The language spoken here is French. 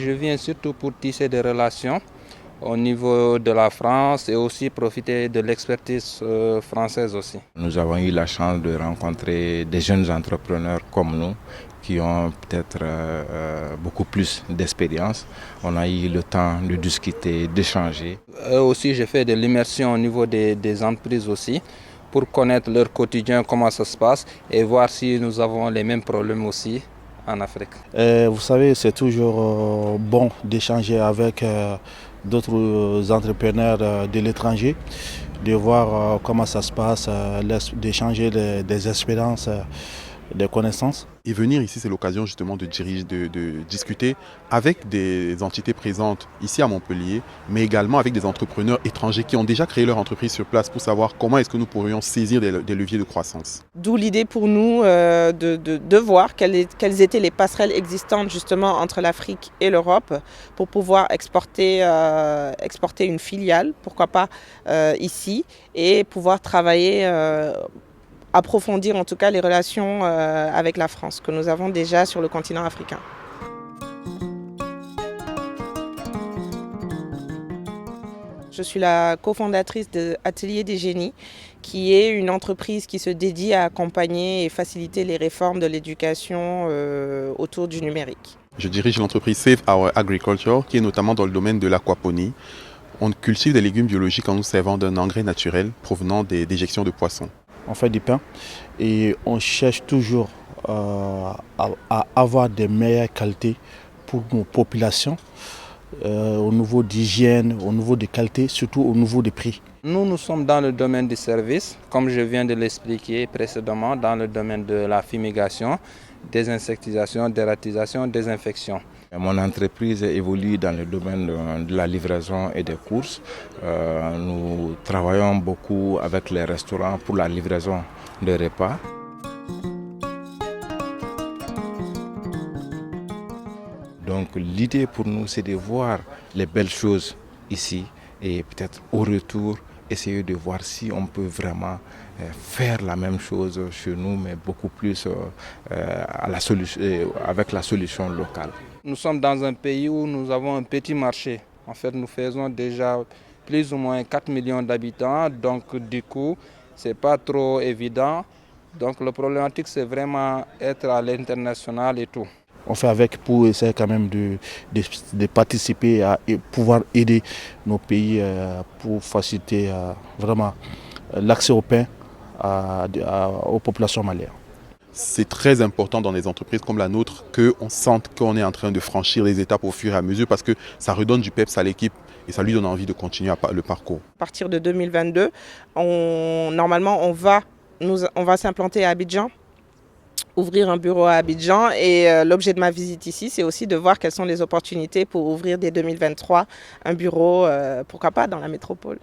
Je viens surtout pour tisser des relations au niveau de la France et aussi profiter de l'expertise française aussi. Nous avons eu la chance de rencontrer des jeunes entrepreneurs comme nous qui ont peut-être beaucoup plus d'expérience. On a eu le temps de discuter, d'échanger. Aussi, j'ai fait de l'immersion au niveau des entreprises aussi pour connaître leur quotidien, comment ça se passe et voir si nous avons les mêmes problèmes aussi en Afrique. Vous savez, c'est toujours bon d'échanger avec d'autres entrepreneurs de l'étranger, de voir comment ça se passe, d'échanger des expériences, des connaissances. Et venir ici, c'est l'occasion justement de discuter avec des entités présentes ici à Montpellier, mais également avec des entrepreneurs étrangers qui ont déjà créé leur entreprise sur place pour savoir comment est-ce que nous pourrions saisir des leviers de croissance. D'où l'idée pour nous de voir quelles étaient les passerelles existantes justement entre l'Afrique et l'Europe pour pouvoir exporter une filiale, pourquoi pas ici, et pouvoir travailler approfondir en tout cas les relations avec la France que nous avons déjà sur le continent africain. Je suis la cofondatrice de Atelier des Génies, qui est une entreprise qui se dédie à accompagner et faciliter les réformes de l'éducation autour du numérique. Je dirige l'entreprise Save Our Agriculture, qui est notamment dans le domaine de l'aquaponie. On cultive des légumes biologiques en nous servant d'un engrais naturel provenant des déjections de poissons. On fait du pain et on cherche toujours à avoir des meilleures qualités pour nos populations, au niveau d'hygiène, au niveau de qualité, surtout au niveau des prix. Nous sommes dans le domaine du service, comme je viens de l'expliquer précédemment, dans le domaine de la fumigation, désinsectisation, dératisation, désinfection. Mon entreprise évolue dans le domaine de la livraison et des courses. Nous travaillons beaucoup avec les restaurants pour la livraison de repas. Donc l'idée pour nous, c'est de voir les belles choses ici et peut-être au retour, essayer de voir si on peut vraiment faire la même chose chez nous, mais beaucoup plus avec la solution locale. Nous sommes dans un pays où nous avons un petit marché. En fait, nous faisons déjà plus ou moins 4 millions d'habitants, donc du coup, ce n'est pas trop évident. Donc la problématique, c'est vraiment être à l'international et tout. On fait avec pour essayer quand même de participer et pouvoir aider nos pays pour faciliter vraiment l'accès au pain aux populations maliennes. C'est très important dans des entreprises comme la nôtre qu'on sente qu'on est en train de franchir les étapes au fur et à mesure parce que ça redonne du peps à l'équipe et ça lui donne envie de continuer le parcours. À partir de 2022, normalement on va s'implanter à Abidjan, ouvrir un bureau à Abidjan et l'objet de ma visite ici, c'est aussi de voir quelles sont les opportunités pour ouvrir dès 2023 un bureau, pourquoi pas dans la métropole.